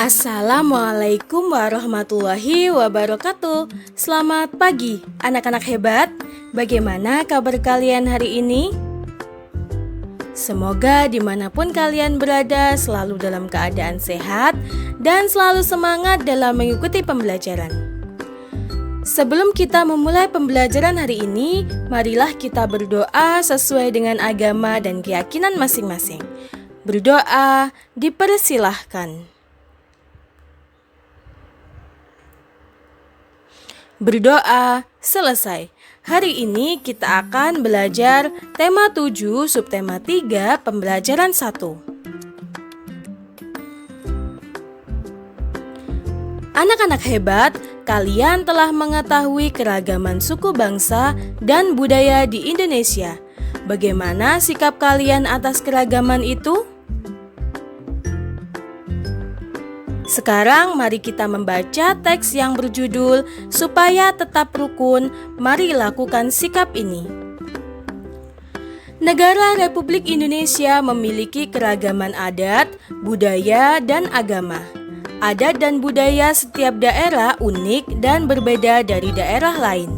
Assalamualaikum warahmatullahi wabarakatuh. Selamat pagi anak-anak hebat. Bagaimana kabar kalian hari ini? Semoga dimanapun kalian berada selalu dalam keadaan sehat dan selalu semangat dalam mengikuti pembelajaran. Sebelum kita memulai pembelajaran hari ini, marilah kita berdoa sesuai dengan agama dan keyakinan masing-masing. Berdoa dipersilahkan. Berdoa selesai. Hari ini kita akan belajar tema 7, subtema 3, pembelajaran 1. Anak-anak hebat, kalian telah mengetahui keragaman suku bangsa dan budaya di Indonesia. Bagaimana sikap kalian atas keragaman itu? Sekarang mari kita membaca teks yang berjudul Supaya Tetap Rukun, Mari Lakukan Sikap Ini. Negara Republik Indonesia memiliki keragaman adat, budaya, dan agama. Adat dan budaya setiap daerah unik dan berbeda dari daerah lain.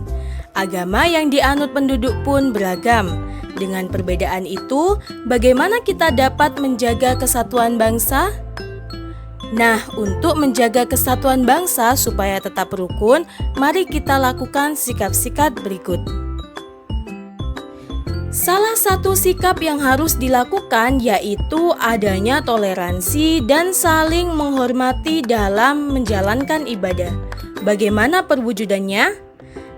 Agama yang dianut penduduk pun beragam. Dengan perbedaan itu, bagaimana kita dapat menjaga kesatuan bangsa? Nah, untuk menjaga kesatuan bangsa supaya tetap rukun, mari kita lakukan sikap-sikap berikut. Salah satu sikap yang harus dilakukan yaitu adanya toleransi dan saling menghormati dalam menjalankan ibadah. Bagaimana perwujudannya?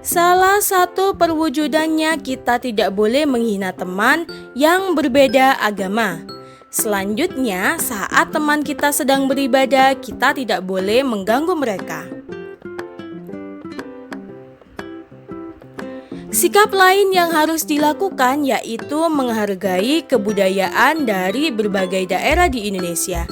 Salah satu perwujudannya kita tidak boleh menghina teman yang berbeda agama. Selanjutnya, saat teman kita sedang beribadah, kita tidak boleh mengganggu mereka. Sikap lain yang harus dilakukan yaitu menghargai kebudayaan dari berbagai daerah di Indonesia.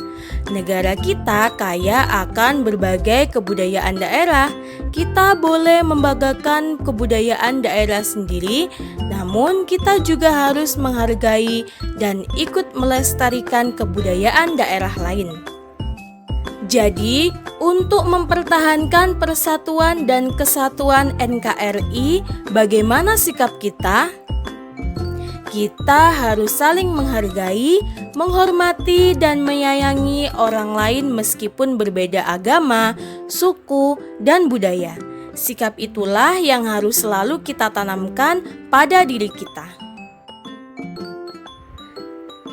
Negara kita kaya akan berbagai kebudayaan daerah. Kita boleh membanggakan kebudayaan daerah sendiri, namun kita juga harus menghargai dan ikut melestarikan kebudayaan daerah lain. Jadi, untuk mempertahankan persatuan dan kesatuan NKRI, bagaimana sikap kita? Kita harus saling menghargai, menghormati, dan menyayangi orang lain meskipun berbeda agama, suku, dan budaya. Sikap itulah yang harus selalu kita tanamkan pada diri kita.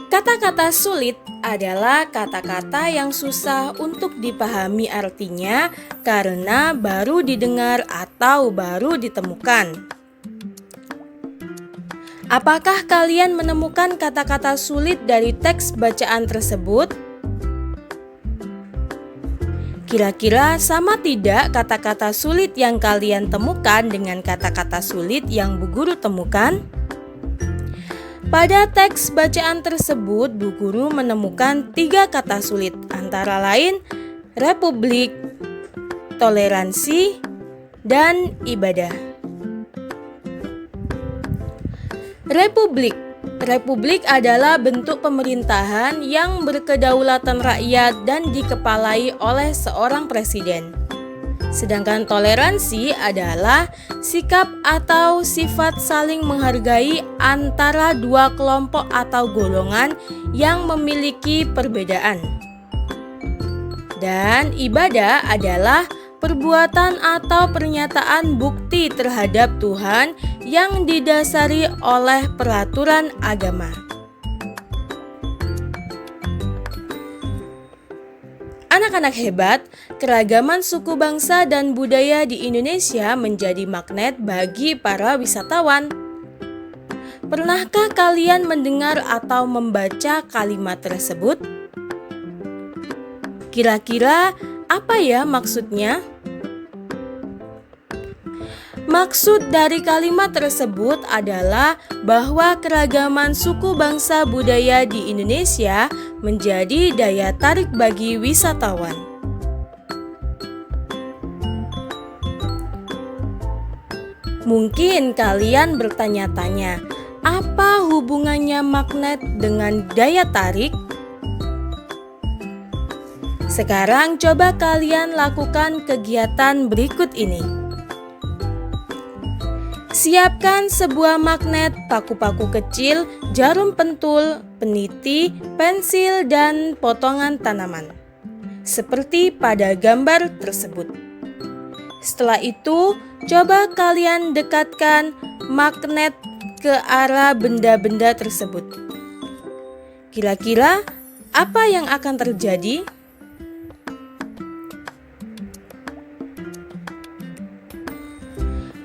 Kata-kata sulit adalah kata-kata yang susah untuk dipahami artinya karena baru didengar atau baru ditemukan. Apakah kalian menemukan kata-kata sulit dari teks bacaan tersebut? Kira-kira sama tidak kata-kata sulit yang kalian temukan dengan kata-kata sulit yang Bu Guru temukan? Pada teks bacaan tersebut, Bu Guru menemukan 3 kata sulit, antara lain republik, toleransi, dan ibadah. Republik adalah bentuk pemerintahan yang berkedaulatan rakyat dan dikepalai oleh seorang presiden. Sedangkan toleransi adalah sikap atau sifat saling menghargai antara dua kelompok atau golongan yang memiliki perbedaan. Dan ibadah adalah perbuatan atau pernyataan bukti terhadap Tuhan yang didasari oleh peraturan agama. Anak-anak hebat, keragaman suku bangsa dan budaya di Indonesia menjadi magnet bagi para wisatawan. Pernahkah kalian mendengar atau membaca kalimat tersebut? Kira-kira apa ya maksudnya? Maksud dari kalimat tersebut adalah bahwa keragaman suku bangsa budaya di Indonesia menjadi daya tarik bagi wisatawan. Mungkin kalian bertanya-tanya, apa hubungannya magnet dengan daya tarik? Sekarang coba kalian lakukan kegiatan berikut ini. Siapkan sebuah magnet, paku-paku kecil, jarum pentul, peniti, pensil, dan potongan tanaman, seperti pada gambar tersebut. Setelah itu, coba kalian dekatkan magnet ke arah benda-benda tersebut. Kira-kira apa yang akan terjadi?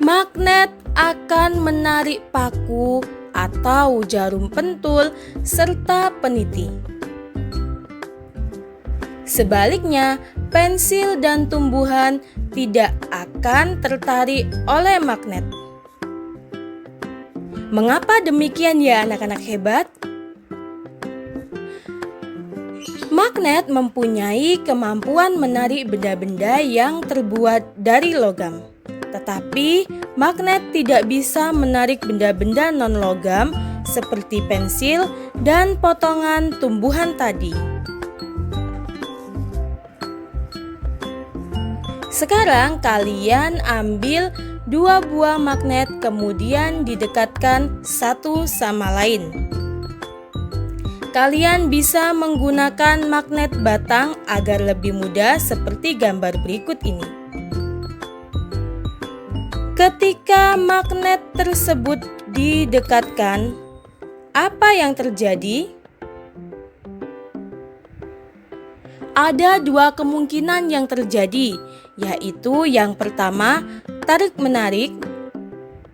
Magnet akan menarik paku atau jarum pentul serta peniti. Sebaliknya, pensil dan tumbuhan tidak akan tertarik oleh magnet. Mengapa demikian ya anak-anak hebat? Magnet mempunyai kemampuan menarik benda-benda yang terbuat dari logam. Tetapi magnet tidak bisa menarik benda-benda non-logam seperti pensil dan potongan tumbuhan tadi. Sekarang kalian ambil 2 buah magnet kemudian didekatkan satu sama lain. Kalian bisa menggunakan magnet batang agar lebih mudah seperti gambar berikut ini. Ketika magnet tersebut didekatkan, apa yang terjadi? Ada 2 kemungkinan yang terjadi, yaitu yang pertama, tarik-menarik,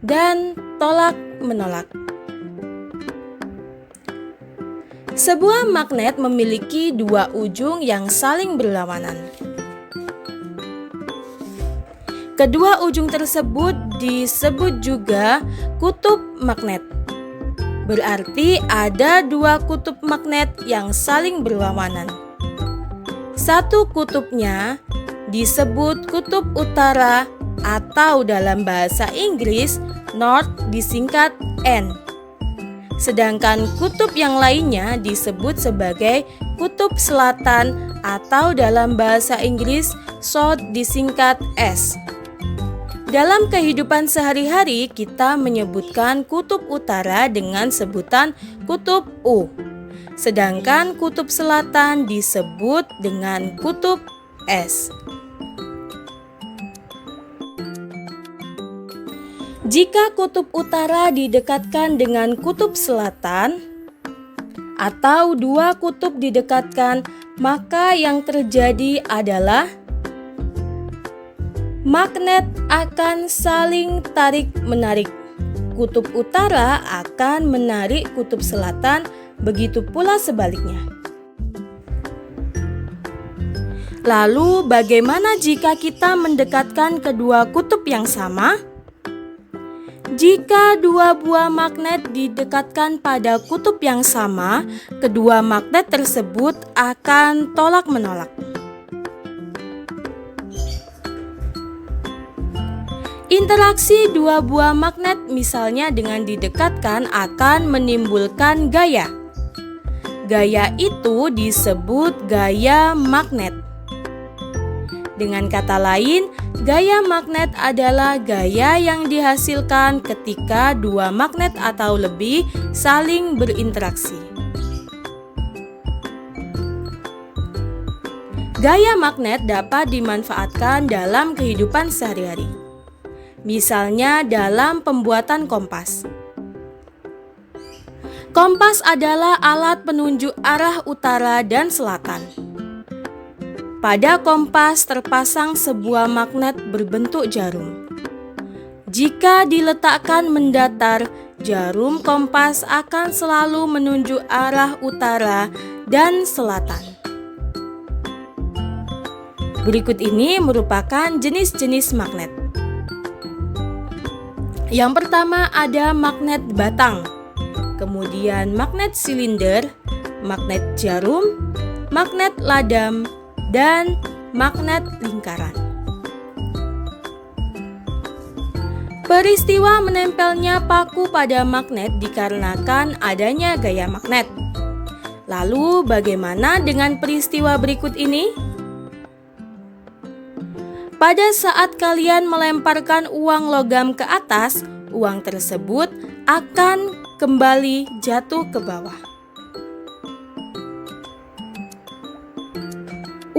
dan tolak-menolak. Sebuah magnet memiliki 2 ujung yang saling berlawanan. Kedua ujung tersebut disebut juga kutub magnet. Berarti ada 2 kutub magnet yang saling berlawanan. Satu kutubnya disebut kutub utara atau dalam bahasa Inggris North disingkat N. Sedangkan kutub yang lainnya disebut sebagai kutub selatan atau dalam bahasa Inggris South disingkat S. Dalam kehidupan sehari-hari, kita menyebutkan kutub utara dengan sebutan kutub U, sedangkan kutub selatan disebut dengan kutub S. Jika kutub utara didekatkan dengan kutub selatan, atau 2 kutub didekatkan, maka yang terjadi adalah magnet akan saling tarik-menarik. Kutub utara akan menarik kutub selatan, begitu pula sebaliknya. Lalu, bagaimana jika kita mendekatkan kedua kutub yang sama? Jika 2 buah magnet didekatkan pada kutub yang sama, kedua magnet tersebut akan tolak-menolak. Interaksi 2 buah magnet misalnya dengan didekatkan akan menimbulkan gaya. Gaya itu disebut gaya magnet. Dengan kata lain, gaya magnet adalah gaya yang dihasilkan ketika 2 magnet atau lebih saling berinteraksi. Gaya magnet dapat dimanfaatkan dalam kehidupan sehari-hari. Misalnya dalam pembuatan kompas. Kompas adalah alat penunjuk arah utara dan selatan. Pada kompas terpasang sebuah magnet berbentuk jarum. Jika diletakkan mendatar, jarum kompas akan selalu menunjuk arah utara dan selatan. Berikut ini merupakan jenis-jenis magnet. Yang pertama ada magnet batang, kemudian magnet silinder, magnet jarum, magnet ladam, dan magnet lingkaran. Peristiwa menempelnya paku pada magnet dikarenakan adanya gaya magnet. Lalu bagaimana dengan peristiwa berikut ini? Pada saat kalian melemparkan uang logam ke atas, uang tersebut akan kembali jatuh ke bawah.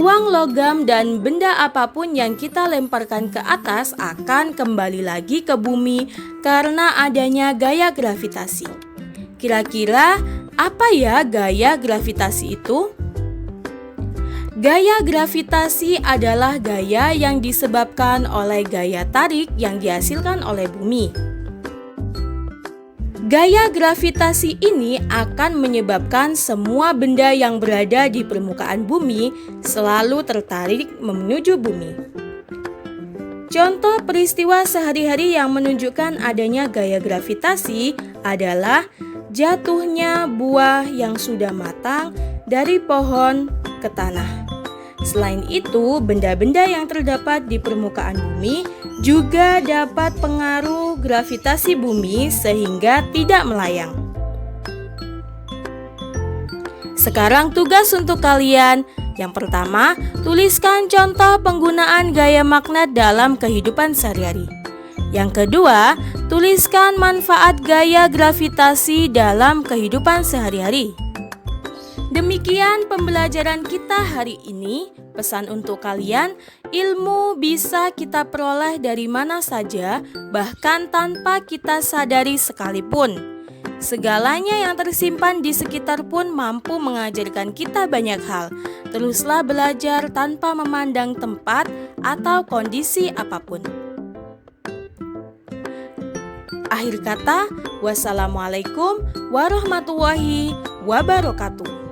Uang logam dan benda apapun yang kita lemparkan ke atas akan kembali lagi ke bumi karena adanya gaya gravitasi. Kira-kira apa ya gaya gravitasi itu? Gaya gravitasi adalah gaya yang disebabkan oleh gaya tarik yang dihasilkan oleh bumi. Gaya gravitasi ini akan menyebabkan semua benda yang berada di permukaan bumi selalu tertarik menuju bumi. Contoh peristiwa sehari-hari yang menunjukkan adanya gaya gravitasi adalah jatuhnya buah yang sudah matang dari pohon ke tanah. Selain itu, benda-benda yang terdapat di permukaan bumi juga dapat pengaruh gravitasi bumi sehingga tidak melayang. Sekarang tugas untuk kalian. Yang pertama, tuliskan contoh penggunaan gaya magnet dalam kehidupan sehari-hari. Yang kedua, tuliskan manfaat gaya gravitasi dalam kehidupan sehari-hari. Demikian pembelajaran kita hari ini. Pesan untuk kalian, ilmu bisa kita peroleh dari mana saja, bahkan tanpa kita sadari sekalipun. Segalanya yang tersimpan di sekitar pun mampu mengajarkan kita banyak hal. Teruslah belajar tanpa memandang tempat atau kondisi apapun. Akhir kata, wassalamualaikum warahmatullahi wabarakatuh.